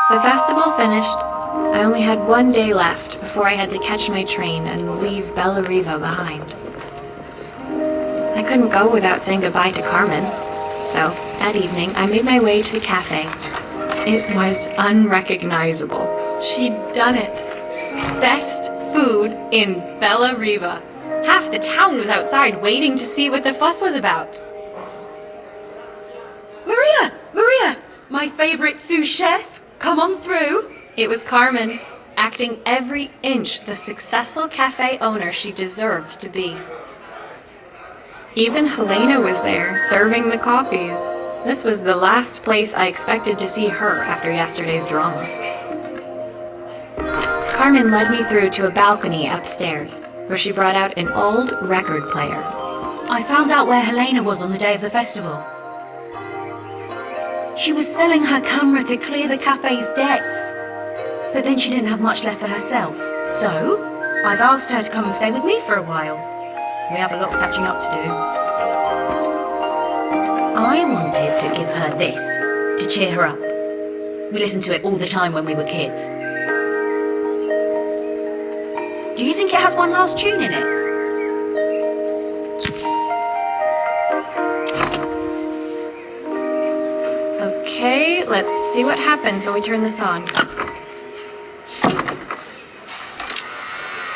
The festival finished. I only had one day left before I had to catch my train and leave Bella Riva behind. I couldn't go without saying goodbye to Carmen, so that evening I made my way to the cafe. It was unrecognizable. She'd done it. Best food in Bella Riva. Half the town was outside waiting to see what the fuss was about. Maria, my favorite sous chef. Come on through. It was Carmen, acting every inch the successful cafe owner she deserved to be. Even Helena was there, serving the coffees. This was the last place I expected to see her after yesterday's drama. Carmen led me through to a balcony upstairs, where she brought out an old record player. I found out where Helena was on the day of the festival. She was selling her camera to clear the cafe's debts. But then she didn't have much left for herself. So, I've asked her to come and stay with me for a while. We have a lot of catching up to do. I wanted to give her this, to cheer her up. We listened to it all the time when we were kids. Do you think it has one last tune in it? Okay, let's see what happens when we turn this on.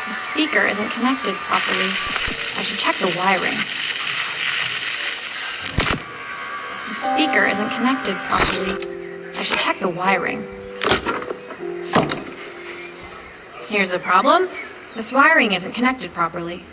The speaker isn't connected properly. I should check the wiring. The speaker isn't connected properly. I should check the wiring. Here's the problem. This wiring isn't connected properly.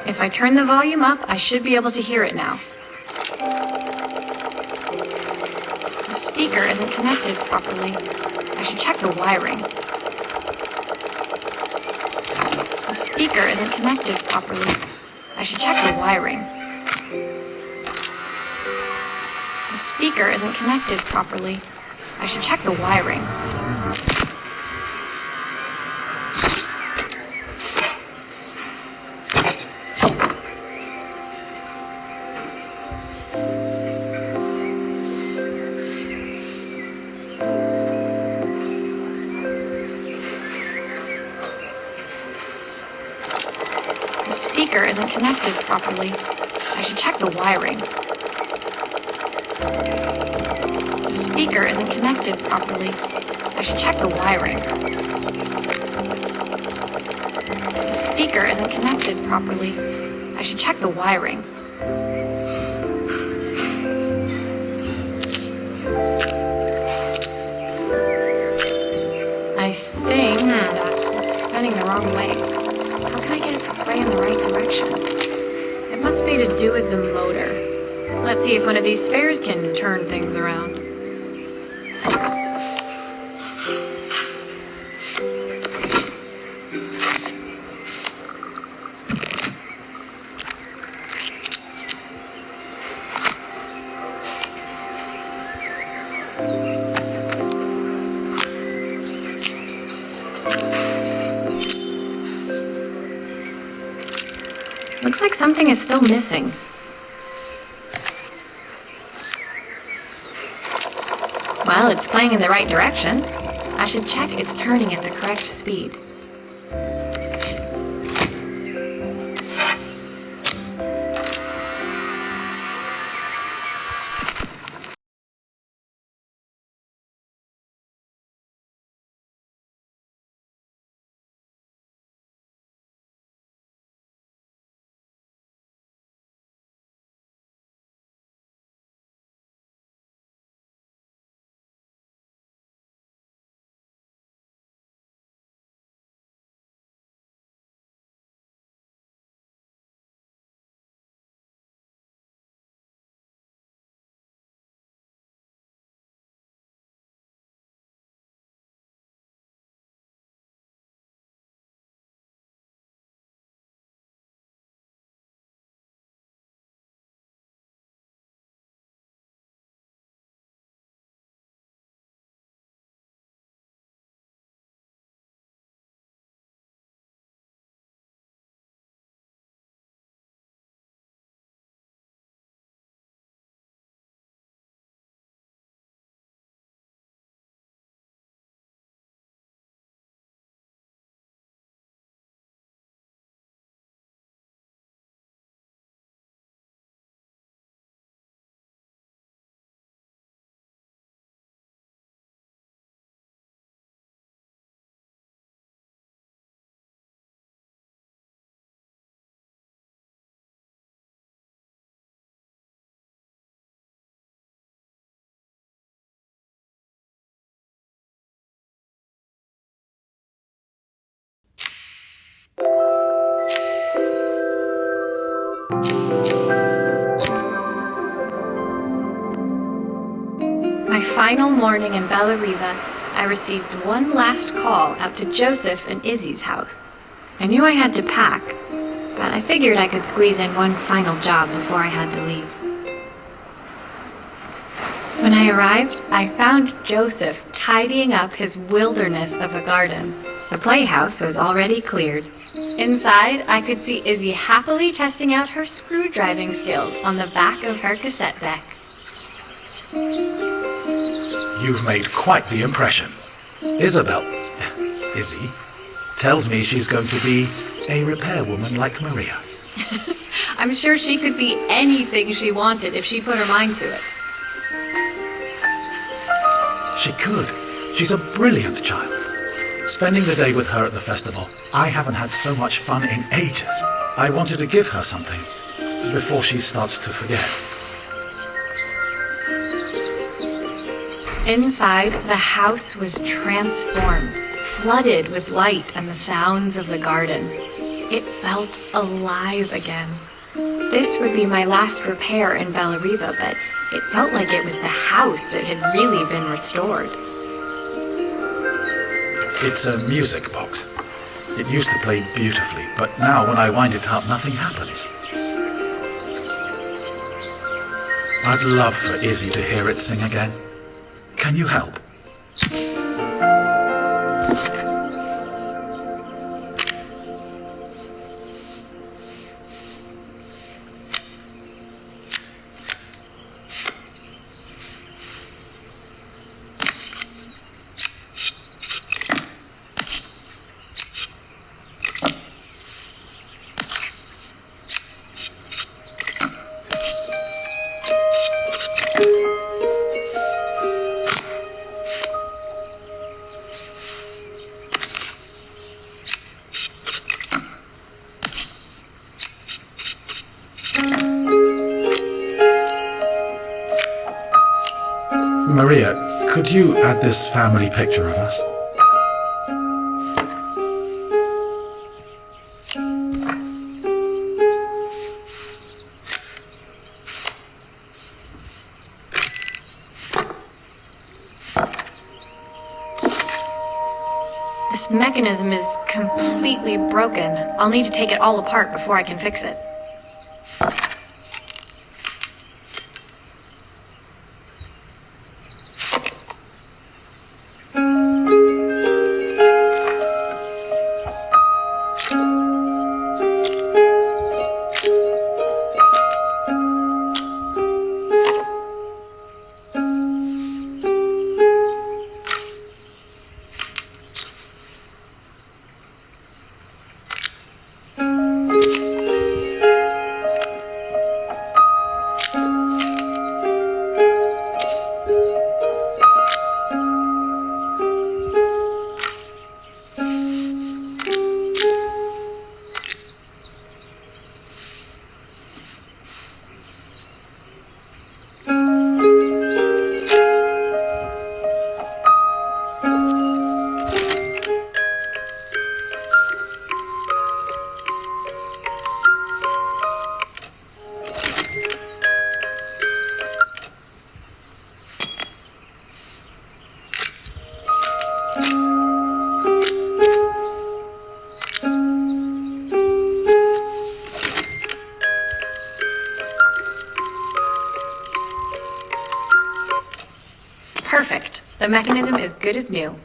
If I turn the volume up, I should be able to hear it now. The speaker isn't connected properly. I should check the wiring. The speaker isn't connected properly. I should check the wiring. The speaker isn't connected properly. I should check the wiring. The speaker isn't connected properly. I should check the wiring. The speaker isn't connected properly. I should check the wiring. The speaker isn't connected properly. I should check the wiring. I think it's spinning the wrong way. How can I get it to play in the right direction? It must be to do with the motor. Let's see if one of these spares can turn things around. Looks like something is still missing. Well, it's playing in the right direction. I should check it's turning at the correct speed. final morning in Bellariva, I received one last call out to Joseph and Izzy's house. I knew I had to pack, but I figured I could squeeze in one final job before I had to leave. When I arrived, I found Joseph tidying up his wilderness of a garden. The playhouse was already cleared. Inside, I could see Izzy happily testing out her screw-driving skills on the back of her cassette deck. You've made quite the impression. Izzy, tells me she's going to be a repairwoman like Maria. I'm sure she could be anything she wanted if she put her mind to it. She could. She's a brilliant child. Spending the day with her at the festival, I haven't had so much fun in ages. I wanted to give her something before she starts to forget. Inside, the house was transformed, flooded with light and the sounds of the garden. It felt alive again. This would be my last repair in Bellariva, but it felt like it was the house that had really been restored. It's a music box. It used to play beautifully, but now when I wind it up, nothing happens. I'd love for Izzy to hear it sing again. Can you help? Maria, could you add this family picture of us? This mechanism is completely broken. I'll need to take it all apart before I can fix it. Perfect. The mechanism is good as new.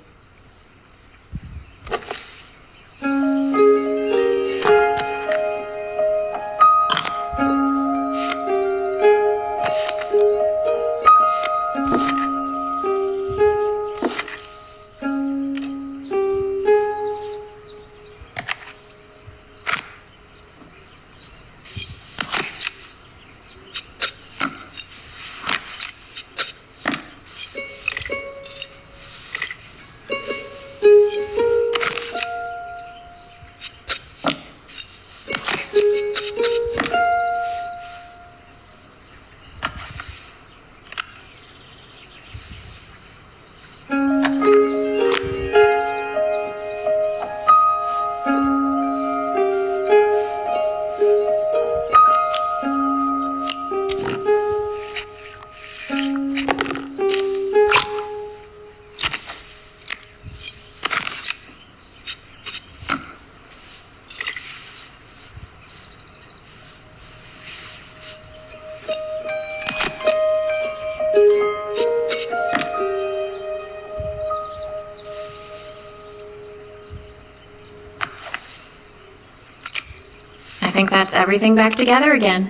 I think that's everything back together again.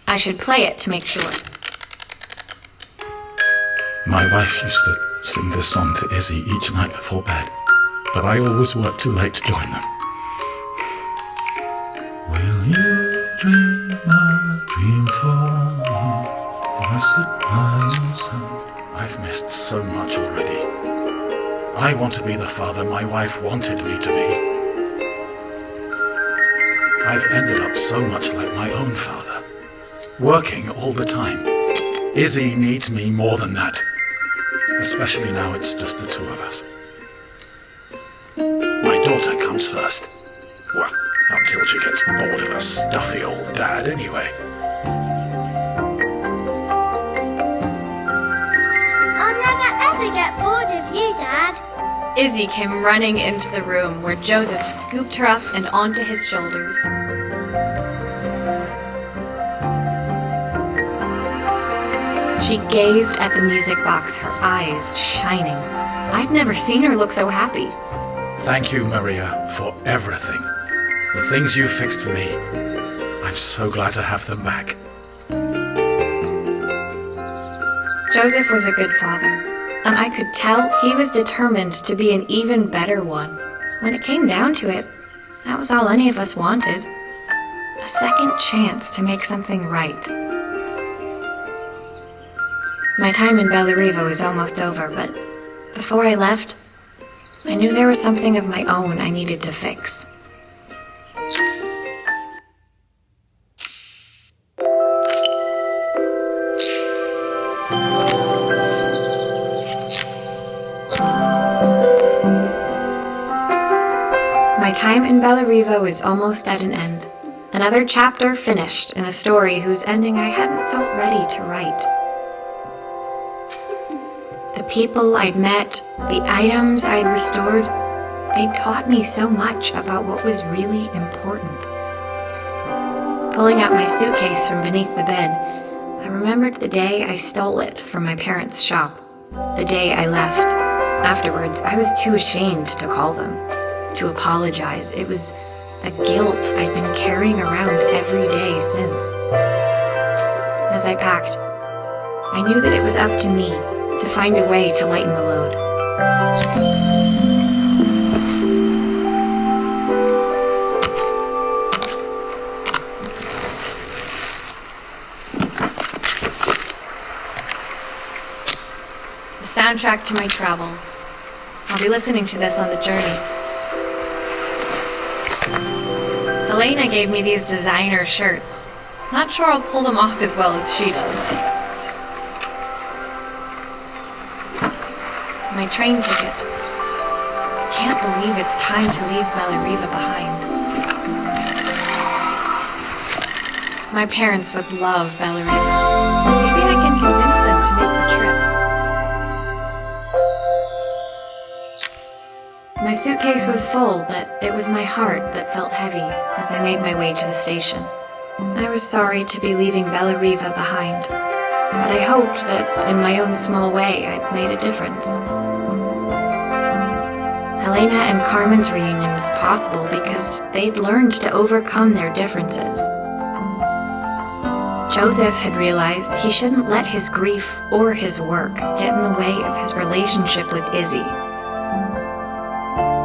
I should play it to make sure. My wife used to sing this song to Izzy each night before bed, but I always worked too late to join them. Will you dream a dream for me if I sit by your side? I've missed so much already. I want to be the father my wife wanted me to be. I've ended up so much like my own father, working all the time. Izzy needs me more than that, especially now it's just the two of us. My daughter comes first. Well, until she gets bored of her stuffy old dad anyway. I'll never ever get bored of you, Dad. Izzy came running into the room where Joseph scooped her up and onto his shoulders. She gazed at the music box, her eyes shining. I'd never seen her look so happy. Thank you, Maria, for everything. The things you fixed for me. I'm so glad to have them back. Joseph was a good father, and I could tell he was determined to be an even better one. When it came down to it, that was all any of us wanted. A second chance to make something right. My time in Bellariva was almost over, but before I left, I knew there was something of my own I needed to fix. My time in Bellariva was almost at an end. Another chapter finished in a story whose ending I hadn't felt ready to write. The people I'd met, the items I'd restored, they taught me so much about what was really important. Pulling out my suitcase from beneath the bed, I remembered the day I stole it from my parents' shop, the day I left. Afterwards, I was too ashamed to call them, to apologize. It was a guilt I'd been carrying around every day since. As I packed, I knew that it was up to me to find a way to lighten the load. The soundtrack to my travels. I'll be listening to this on the journey. Elena gave me these designer shirts. Not sure I'll pull them off as well as she does. My train ticket. Can't believe it's time to leave Bellariva behind. My parents would love Bellariva. Maybe I can convince them to make the trip. My suitcase was full, but it was my heart that felt heavy as I made my way to the station. I was sorry to be leaving Bellariva behind, but I hoped that in my own small way I'd made a difference. Elena and Carmen's reunion was possible because they'd learned to overcome their differences. Joseph had realized he shouldn't let his grief or his work get in the way of his relationship with Izzy.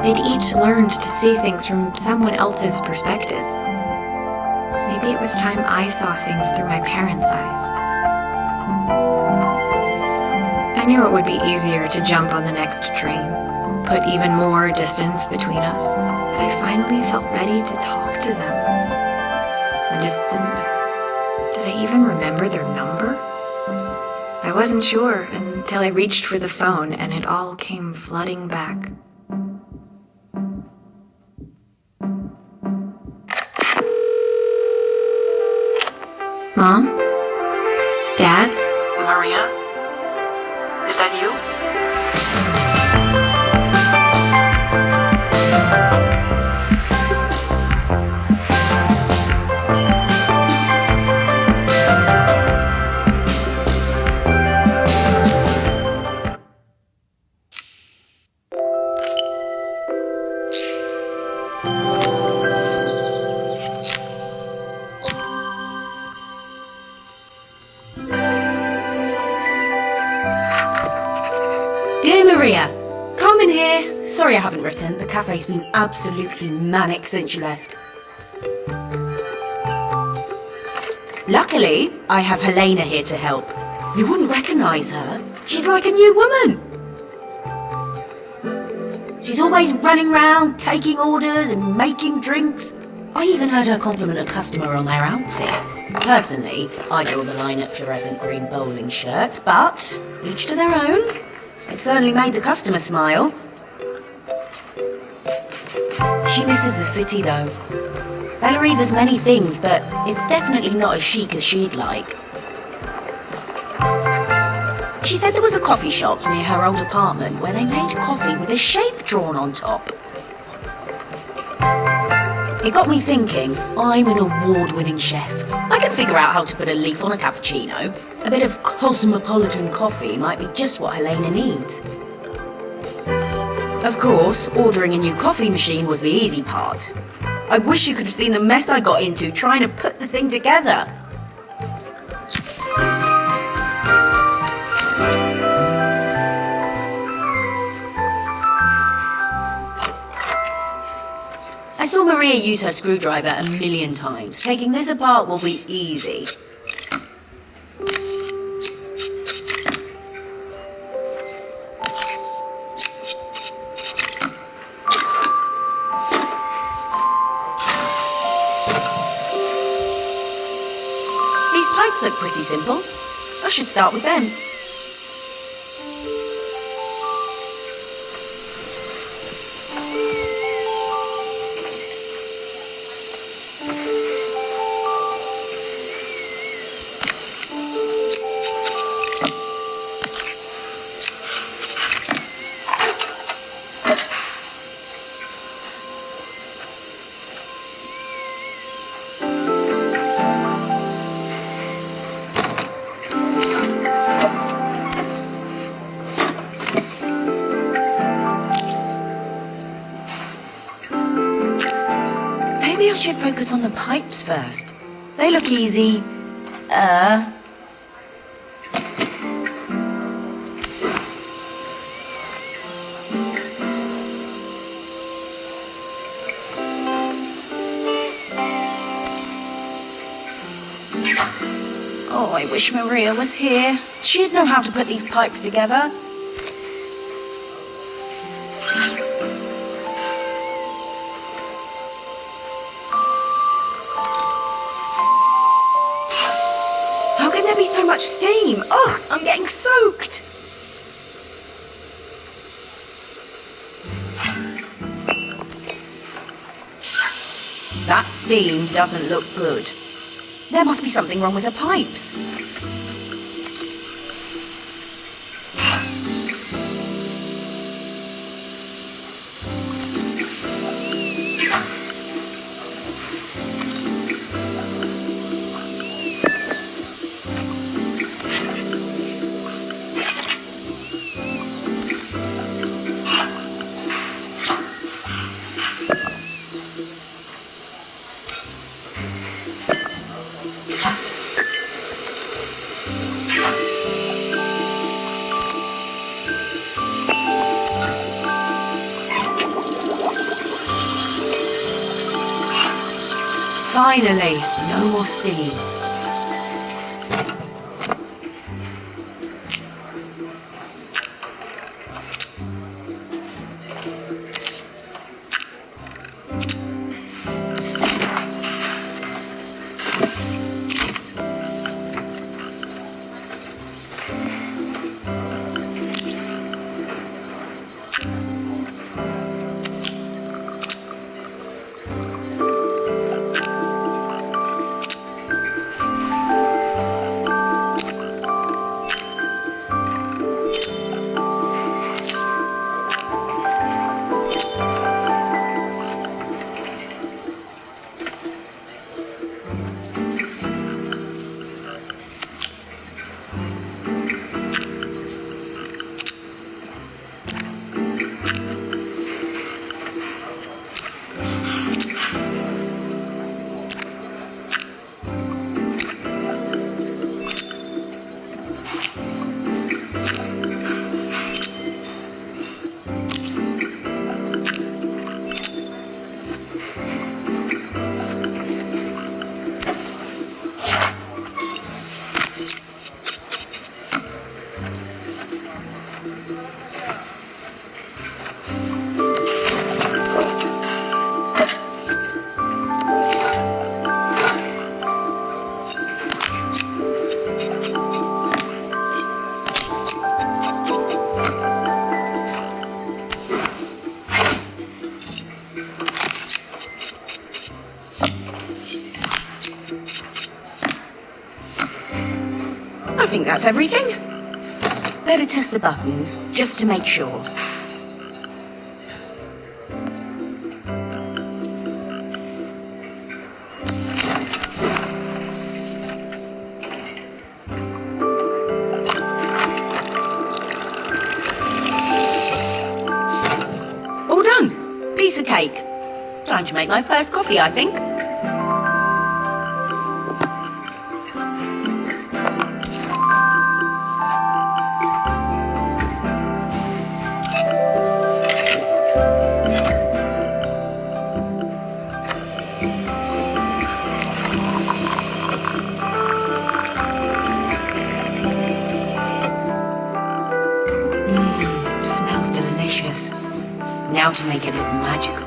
They'd each learned to see things from someone else's perspective. Maybe it was time I saw things through my parents' eyes. I knew it would be easier to jump on the next train, put even more distance between us, but I finally felt ready to talk to them. I just didn't know. Did I even remember their number? I wasn't sure until I reached for the phone and it all came flooding back. Mom? Dad? Maria? Is that you? reckon the cafe's been absolutely manic since you left. Luckily, I have Helena here to help. You wouldn't recognise her. She's like a new woman. She's always running round, taking orders and making drinks. I even heard her compliment a customer on their outfit. Personally, I draw the line at fluorescent green bowling shirts, but each to their own. It certainly made the customer smile. She misses the city, though. Bellariva's many things, but it's definitely not as chic as she'd like. She said there was a coffee shop near her old apartment where they made coffee with a shape drawn on top. It got me thinking, I'm an award-winning chef. I can figure out how to put a leaf on a cappuccino. A bit of cosmopolitan coffee might be just what Helena needs. Of course, ordering a new coffee machine was the easy part. I wish you could have seen the mess I got into trying to put the thing together. I saw Maria use her screwdriver a million times. Taking this apart will be easy. These pipes look pretty simple. I should start with them. Maybe I should focus on the pipes first. They look easy. Oh, I wish Maria was here. She'd know how to put these pipes together. How can there be so much steam? Oh, I'm getting soaked. That steam doesn't look good. There must be something wrong with the pipes. Finally, no more steam. think that's everything. Better test the buttons, just to make sure. All done. Piece of cake. Time to make my first coffee, I think. Smells delicious. Now to make it look magical.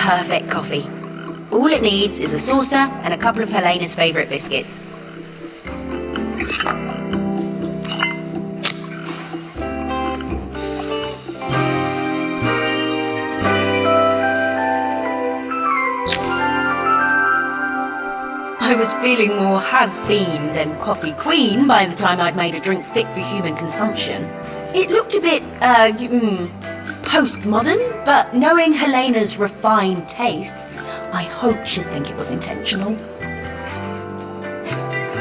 Perfect coffee. All it needs is a saucer and a couple of Helena's favourite biscuits. I was feeling more has-been than coffee queen by the time I'd made a drink fit for human consumption. It looked a bit, postmodern, but knowing Helena's refined tastes, I hope she'd think it was intentional.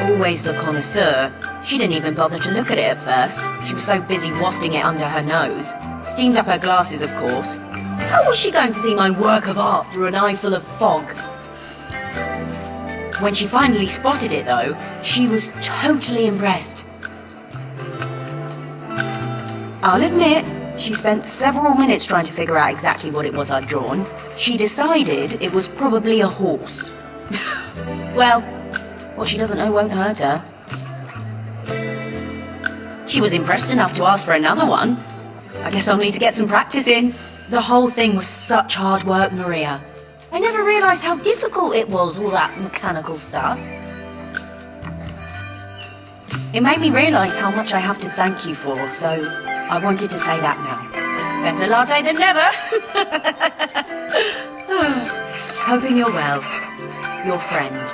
Always the connoisseur, she didn't even bother to look at it at first. She was so busy wafting it under her nose. Steamed up her glasses, of course. How was she going to see my work of art through an eye full of fog? When she finally spotted it, though, she was totally impressed. I'll admit, she spent several minutes trying to figure out exactly what it was I'd drawn. She decided it was probably a horse. Well, what she doesn't know won't hurt her. She was impressed enough to ask for another one. I guess I'll need to get some practice in. The whole thing was such hard work, Maria. I never realised how difficult it was, all that mechanical stuff. It made me realise how much I have to thank you for, so I wanted to say that now. Better latte than never. Hoping you're well. Your friend.